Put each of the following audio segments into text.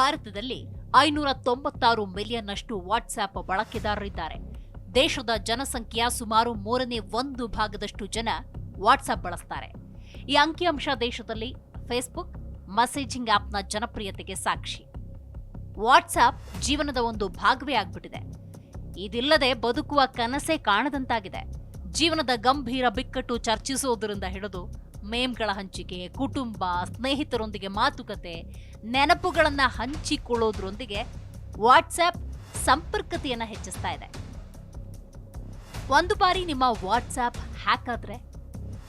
ಭಾರತದಲ್ಲಿ 596 ಮಿಲಿಯನ್ ಅಷ್ಟು ವಾಟ್ಸ್ಆಪ್ ಬಳಕೆದಾರರಿದ್ದಾರೆ. ದೇಶದ ಜನಸಂಖ್ಯೆಯ ಸುಮಾರು 1/3 ಭಾಗದಷ್ಟು ಜನ ವಾಟ್ಸ್ಆಪ್ ಬಳಸ್ತಾರೆ. ಈ ಅಂಕಿಅಂಶ ದೇಶದಲ್ಲಿ ಫೇಸ್ಬುಕ್ ಮೆಸೇಜಿಂಗ್ ಆಪ್ನ ಜನಪ್ರಿಯತೆಗೆ ಸಾಕ್ಷಿ. ವಾಟ್ಸ್ಆಪ್ ಜೀವನದ ಒಂದು ಭಾಗವೇ ಆಗ್ಬಿಟ್ಟಿದೆ. ಇದಿಲ್ಲದೆ ಬದುಕುವ ಕನಸೇ ಕಾಣದಂತಾಗಿದೆ. ಜೀವನದ ಗಂಭೀರ ಬಿಕ್ಕಟ್ಟು ಚರ್ಚಿಸೋದರಿಂದ ಹಿಡಿದು ಮೇಮ್ಗಳ ಹಂಚಿಕೆ, ಕುಟುಂಬ, ಸ್ನೇಹಿತರೊಂದಿಗೆ ಮಾತುಕತೆ, ನೆನಪುಗಳನ್ನ ಹಂಚಿಕೊಳ್ಳೋದ್ರೊಂದಿಗೆ ವಾಟ್ಸ್ಆಪ್ ಸಂಪರ್ಕತೆಯನ್ನ ಹೆಚ್ಚಿಸ್ತಾ ಇದೆ. ಒಂದು ಬಾರಿ ನಿಮ್ಮ ವಾಟ್ಸ್ಆಪ್ ಹ್ಯಾಕ್ ಆದ್ರೆ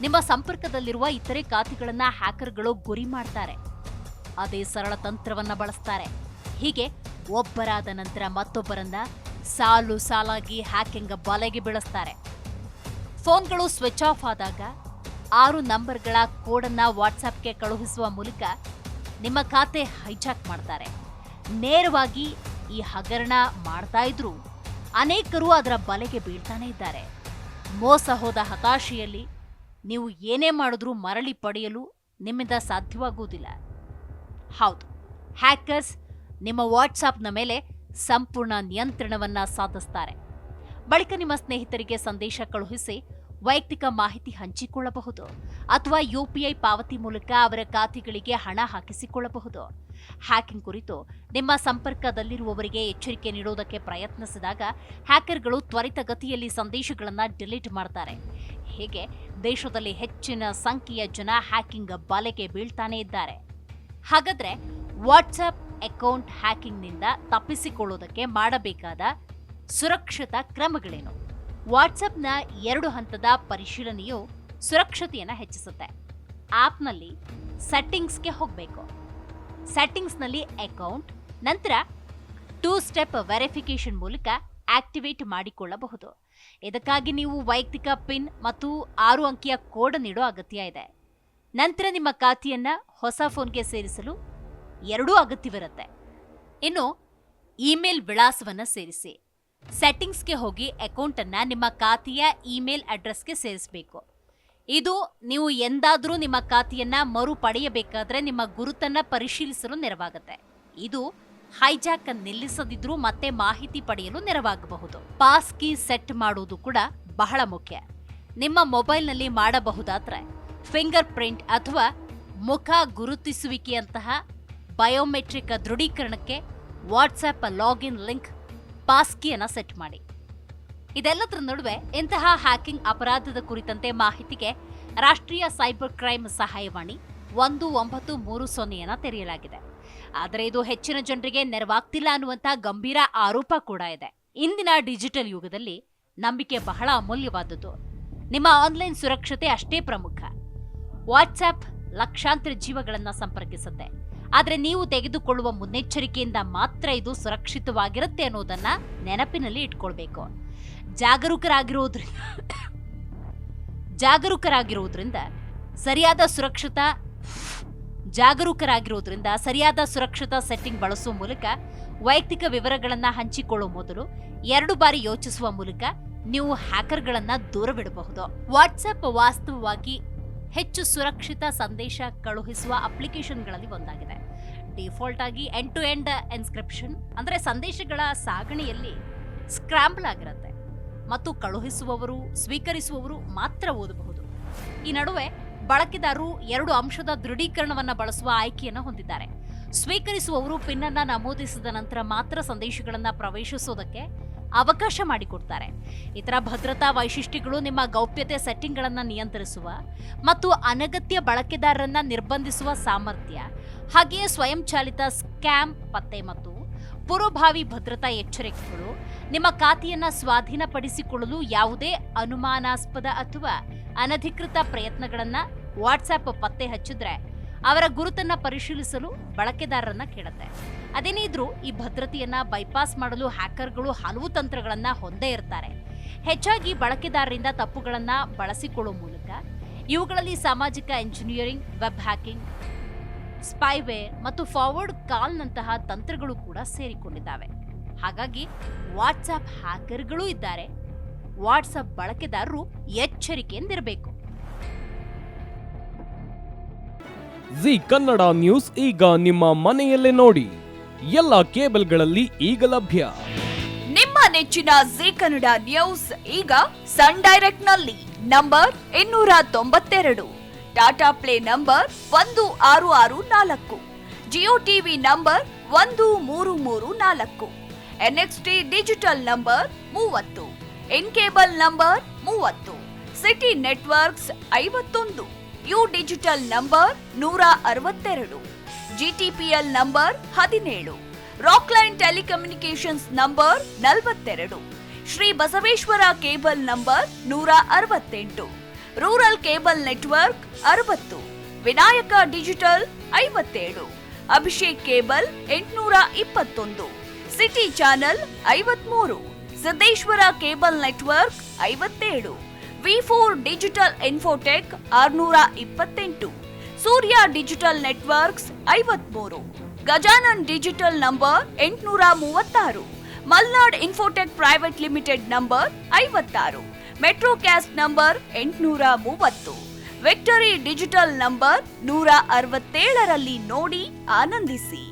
ನಿಮ್ಮ ಸಂಪರ್ಕದಲ್ಲಿರುವ ಇತರೆ ಖಾತೆಗಳನ್ನ ಹ್ಯಾಕರ್ಗಳು ಗುರಿ ಮಾಡ್ತಾರೆ. ಅದೇ ಸರಳ ತಂತ್ರವನ್ನ ಬಳಸ್ತಾರೆ. ಹೀಗೆ ಒಬ್ಬರಾದ ನಂತರ ಮತ್ತೊಬ್ಬರನ್ನ ಸಾಲು ಸಾಲಾಗಿ ಹ್ಯಾಕಿಂಗ್ ಬಲೆಗೆ ಬೀಳಿಸ್ತಾರೆ. ಫೋನ್ಗಳು ಸ್ವಿಚ್ ಆಫ್ ಆದಾಗ 6 ನಂಬರ್ಗಳ ಕೋಡನ್ನ ವಾಟ್ಸ್ಆಪ್ಗೆ ಕಳುಹಿಸುವ ಮೂಲಕ ನಿಮ್ಮ ಖಾತೆ ಹೈಜಾಕ್ ಮಾಡ್ತಾರೆ. ನೇರವಾಗಿ ಈ ಹಗರಣ ಮಾಡ್ತಾ ಇದ್ರೂ ಅನೇಕರು ಅದರ ಬಲೆಗೆ ಬೀಳ್ತಾನೆ ಇದ್ದಾರೆ. ಮೋಸ ಹೋದ ಹತಾಶೆಯಲ್ಲಿ ನೀವು ಏನೇ ಮಾಡಿದ್ರೂ ಮರಳಿ ಪಡೆಯಲು ನಿಮ್ಮಿಂದ ಸಾಧ್ಯವಾಗುವುದಿಲ್ಲ. ಹೌದು, ಹ್ಯಾಕರ್ಸ್ ನಿಮ್ಮ ವಾಟ್ಸ್ಆಪ್ನ ಮೇಲೆ ಸಂಪೂರ್ಣ ನಿಯಂತ್ರಣವನ್ನ ಸಾಧಿಸ್ತಾರೆ. ಬಳಿಕ ನಿಮ್ಮ ಸ್ನೇಹಿತರಿಗೆ ಸಂದೇಶ ಕಳುಹಿಸಿ ವೈಯಕ್ತಿಕ ಮಾಹಿತಿ ಹಂಚಿಕೊಳ್ಳಬಹುದು ಅಥವಾ UPI ಪಾವತಿ ಮೂಲಕ ಅವರ ಖಾತೆಗಳಿಗೆ ಹಣ ಹಾಕಿಸಿಕೊಳ್ಳಬಹುದು. ಹ್ಯಾಕಿಂಗ್ ಕುರಿತು ನಿಮ್ಮ ಸಂಪರ್ಕದಲ್ಲಿರುವವರಿಗೆ ಎಚ್ಚರಿಕೆ ನೀಡುವುದಕ್ಕೆ ಪ್ರಯತ್ನಿಸಿದಾಗ ಹ್ಯಾಕರ್ಗಳು ತ್ವರಿತಗತಿಯಲ್ಲಿ ಸಂದೇಶಗಳನ್ನು ಡಿಲೀಟ್ ಮಾಡ್ತಾರೆ. ಹೀಗೆ ದೇಶದಲ್ಲಿ ಹೆಚ್ಚಿನ ಸಂಖ್ಯೆಯ ಜನ ಹ್ಯಾಕಿಂಗ್ ಬಲೆಗೆ ಬೀಳ್ತಾನೆ ಇದ್ದಾರೆ. ಹಾಗಾದ್ರೆ ವಾಟ್ಸ್ಆಪ್ ಅಕೌಂಟ್ ಹ್ಯಾಕಿಂಗ್ನಿಂದ ತಪ್ಪಿಸಿಕೊಳ್ಳುವುದಕ್ಕೆ ಮಾಡಬೇಕಾದ ಸುರಕ್ಷತಾ ಕ್ರಮಗಳೇನು? ವಾಟ್ಸ್ಆಪ್ನ 2 ಹಂತದ ಪರಿಶೀಲನೆಯು ಸುರಕ್ಷತೆಯನ್ನು ಹೆಚ್ಚಿಸುತ್ತೆ. ಆಪ್ನಲ್ಲಿ ಸೆಟ್ಟಿಂಗ್ಸ್ಗೆ ಹೋಗಬೇಕು. ಸೆಟ್ಟಿಂಗ್ಸ್ನಲ್ಲಿ ಅಕೌಂಟ್, ನಂತರ 2 ಸ್ಟೆಪ್ ವೆರಿಫಿಕೇಶನ್ ಮೂಲಕ ಆಕ್ಟಿವೇಟ್ ಮಾಡಿಕೊಳ್ಳಬಹುದು. ಇದಕ್ಕಾಗಿ ನೀವು ವೈಯಕ್ತಿಕ ಪಿನ್ ಮತ್ತು 6 ಅಂಕಿಯ ಕೋಡ್ ನೀಡೋ ಅಗತ್ಯ ಇದೆ. ನಂತರ ನಿಮ್ಮ ಖಾತೆಯನ್ನ ಹೊಸ ಫೋನ್ಗೆ ಸೇರಿಸಲು 2 ಅಗತ್ಯವಿರುತ್ತೆ. ಇನ್ನು ಇಮೇಲ್ ವಿಳಾಸವನ್ನು ಸೇರಿಸಿ. ಸೆಟ್ಟಿಂಗ್ಸ್ಗೆ ಹೋಗಿ ಅಕೌಂಟ್ ಅನ್ನ ನಿಮ್ಮ ಖಾತೆಯ ಇಮೇಲ್ ಅಡ್ರೆಸ್ಗೆ ಸೇರಿಸಬೇಕು. ಇದು ನೀವು ಎಂದಾದರೂ ನಿಮ್ಮ ಖಾತೆಯನ್ನ ಮರು ಪಡೆಯಬೇಕಾದ್ರೆ ನಿಮ್ಮ ಗುರುತನ್ನ ಪರಿಶೀಲಿಸಲು ನೆರವಾಗುತ್ತೆ. ಇದು ಹೈಜಾಕ್ ನಿಲ್ಲಿಸದಿದ್ರೂ ಮತ್ತೆ ಮಾಹಿತಿ ಪಡೆಯಲು ನೆರವಾಗಬಹುದು. ಪಾಸ್ ಕೀ ಸೆಟ್ ಮಾಡುವುದು ಕೂಡ ಬಹಳ ಮುಖ್ಯ. ನಿಮ್ಮ ಮೊಬೈಲ್ನಲ್ಲಿ ಮಾಡಬಹುದಾದ್ರೆ ಫಿಂಗರ್ ಪ್ರಿಂಟ್ ಅಥವಾ ಮುಖ ಗುರುತಿಸುವಿಕೆಯಂತಹ ಬಯೋಮೆಟ್ರಿಕ್ ದೃಢೀಕರಣಕ್ಕೆ ವಾಟ್ಸ್ಆಪ್ ಲಾಗಿನ್ ಲಿಂಕ್ ಪಾಸ್ ಕೀಯನ್ನು ಸೆಟ್ ಮಾಡಿ. ಇದೆಲ್ಲದರ ನಡುವೆ ಇಂತಹ ಹ್ಯಾಕಿಂಗ್ ಅಪರಾಧದ ಕುರಿತಂತೆ ಮಾಹಿತಿಗೆ ರಾಷ್ಟ್ರೀಯ ಸೈಬರ್ ಕ್ರೈಮ್ ಸಹಾಯವಾಣಿ 1930 ತೆರೆಯಲಾಗಿದೆ. ಆದರೆ ಇದು ಹೆಚ್ಚಿನ ಜನರಿಗೆ ನೆರವಾಗ್ತಿಲ್ಲ ಅನ್ನುವಂಥ ಗಂಭೀರ ಆರೋಪ ಕೂಡ ಇದೆ. ಇಂದಿನ ಡಿಜಿಟಲ್ ಯುಗದಲ್ಲಿ ನಂಬಿಕೆ ಬಹಳ ಅಮೂಲ್ಯವಾದದ್ದು. ನಿಮ್ಮ ಆನ್ಲೈನ್ ಸುರಕ್ಷತೆ ಅಷ್ಟೇ ಪ್ರಮುಖ. ವಾಟ್ಸ್ಆಪ್ ಲಕ್ಷಾಂತರ ಜೀವಗಳನ್ನು ಸಂಪರ್ಕಿಸುತ್ತೆ. ಆದರೆ ನೀವು ತೆಗೆದುಕೊಳ್ಳುವ ಮುನ್ನೆಚ್ಚರಿಕೆಯಿಂದ ಮಾತ್ರ ಇದು ಸುರಕ್ಷಿತವಾಗಿರುತ್ತೆ ಅನ್ನೋದನ್ನ ನೆನಪಿನಲ್ಲಿ ಇಟ್ಕೊಳ್ಬೇಕು. ಜಾಗರೂಕರಾಗಿರುವುದರಿಂದ ಸರಿಯಾದ ಸುರಕ್ಷತಾ ಸೆಟ್ಟಿಂಗ್ ಬಳಸುವ ಮೂಲಕ ವೈಯಕ್ತಿಕ ವಿವರಗಳನ್ನು ಹಂಚಿಕೊಳ್ಳುವ ಮೊದಲು 2 ಬಾರಿ ಯೋಚಿಸುವ ಮೂಲಕ ನೀವು ಹ್ಯಾಕರ್ಗಳನ್ನ ದೂರವಿಡಬಹುದು. ವಾಟ್ಸ್ಆಪ್ ವಾಸ್ತವವಾಗಿ ಹೆಚ್ಚು ಸುರಕ್ಷಿತ ಸಂದೇಶ ಕಳುಹಿಸುವ ಅಪ್ಲಿಕೇಶನ್ಗಳಲ್ಲಿ ಒಂದಾಗಿದೆ. ಡಿಫಾಲ್ಟ್ ಆಗಿ ಎಂಡ್ ಟು ಎಂಡ್ ಎನ್ಸ್ಕ್ರಿಪ್ಷನ್ ಅಂದ್ರೆ ಸಂದೇಶಗಳ ಸಾಗಣೆಯಲ್ಲಿ ಸ್ಕ್ರಾಂಬಲ್ ಆಗಿರುತ್ತೆ ಮತ್ತು ಕಳುಹಿಸುವವರು ಸ್ವೀಕರಿಸುವವರು ಮಾತ್ರ ಓದಬಹುದು. ಈ ನಡುವೆ ಬಳಕೆದಾರರು 2 ಅಂಶದ ದೃಢೀಕರಣವನ್ನು ಬಳಸುವ ಆಯ್ಕೆಯನ್ನು ಹೊಂದಿದ್ದಾರೆ. ಸ್ವೀಕರಿಸುವವರು ಪಿನ್ ಅನ್ನು ನಮೂದಿಸಿದ ನಂತರ ಮಾತ್ರ ಸಂದೇಶಗಳನ್ನು ಪ್ರವೇಶಿಸೋದಕ್ಕೆ ಅವಕಾಶ ಮಾಡಿಕೊಡ್ತಾರೆ. ಇತರ ಭದ್ರತಾ ವೈಶಿಷ್ಟ್ಯಗಳು ನಿಮ್ಮ ಗೌಪ್ಯತೆ ಸೆಟ್ಟಿಂಗ್ಗಳನ್ನು ನಿಯಂತ್ರಿಸುವ ಮತ್ತು ಅನಗತ್ಯ ಬಳಕೆದಾರರನ್ನ ನಿರ್ಬಂಧಿಸುವ ಸಾಮರ್ಥ್ಯ, ಹಾಗೆಯೇ ಸ್ವಯಂಚಾಲಿತ ಸ್ಕ್ಯಾಮ್ ಪತ್ತೆ ಮತ್ತು ಪೂರ್ವಭಾವಿ ಭದ್ರತಾ ಎಚ್ಚರಿಕೆಗಳು ನಿಮ್ಮ ಖಾತೆಯನ್ನ ಸ್ವಾಧೀನಪಡಿಸಿಕೊಳ್ಳಲು ಯಾವುದೇ ಅನುಮಾನಾಸ್ಪದ ಅಥವಾ ಅನಧಿಕೃತ ಪ್ರಯತ್ನಗಳನ್ನ ವಾಟ್ಸ್ಆಪ್ ಪತ್ತೆ ಹಚ್ಚಿದ್ರೆ ಅವರ ಗುರುತನ್ನ ಪರಿಶೀಲಿಸಲು ಬಳಕೆದಾರರನ್ನ ಕೇಳುತ್ತೆ. ಅದೇನೇ ಇದ್ರೂ ಈ ಭದ್ರತೆಯನ್ನ ಬೈಪಾಸ್ ಮಾಡಲು ಹ್ಯಾಕರ್ಗಳು ಹಲವು ತಂತ್ರಗಳನ್ನ ಹೊಂದೇ ಇರ್ತಾರೆ. ಹೆಚ್ಚಾಗಿ ಬಳಕೆದಾರರಿಂದ ತಪ್ಪುಗಳನ್ನ ಬಳಸಿಕೊಳ್ಳುವ ಮೂಲಕ ಇವುಗಳಲ್ಲಿ ಸಾಮಾಜಿಕ ಎಂಜಿನಿಯರಿಂಗ್, ವೆಬ್ ಹ್ಯಾಕಿಂಗ್, ಸ್ಪೈವೇರ್ ಮತ್ತು ಫಾರ್ವರ್ಡ್ ಕಾಲ್ನಂತಹ ತಂತ್ರಗಳು ಕೂಡ ಸೇರಿಕೊಂಡಿದ್ದಾವೆ. ಹಾಗಾಗಿ ವಾಟ್ಸ್ಆಪ್ ಹ್ಯಾಕರ್ಗಳು ಇದ್ದಾರೆ. ವಾಟ್ಸ್ಆಪ್ ಬಳಕೆದಾರರು ಎಚ್ಚರಿಕೆಯಿಂದಿರಬೇಕು. ಜಿ ಕನ್ನಡ ನ್ಯೂಸ್ ಈಗ ನಿಮ್ಮ ಮನೆಯಲ್ಲೇ ನೋಡಿ. ಎಲ್ಲ ಕೇಬಲ್ಗಳಲ್ಲಿ ಈಗ ಲಭ್ಯ. ನಿಮ್ಮ ನೆಚ್ಚಿನ ಜೀ ಕನ್ನಡ ನ್ಯೂಸ್ ಈಗ ಸನ್ ಡೈರೆಕ್ಟ್ ನಲ್ಲಿ number 292, Tata play number 1664, Jio TV number 1334, NXT digital number 30, in cable number 30, city networks 51, U digital number 162, GTPL number 17, Rockline telecommunications number 42, Shri Basaveshwara cable number 168, rural cable network 60, Vinayaka digital 57, Abhishek cable 821, city channel 53, Siddeshwara cable network 57, V4 digital Infotech 628, Surya digital networks 53, Gajanan digital number 836, Malnad Infotech private limited number 56, Metrocast number 830, Victory digital number 167ರಲ್ಲಿ ನೋಡಿ ಆನಂದಿಸಿ.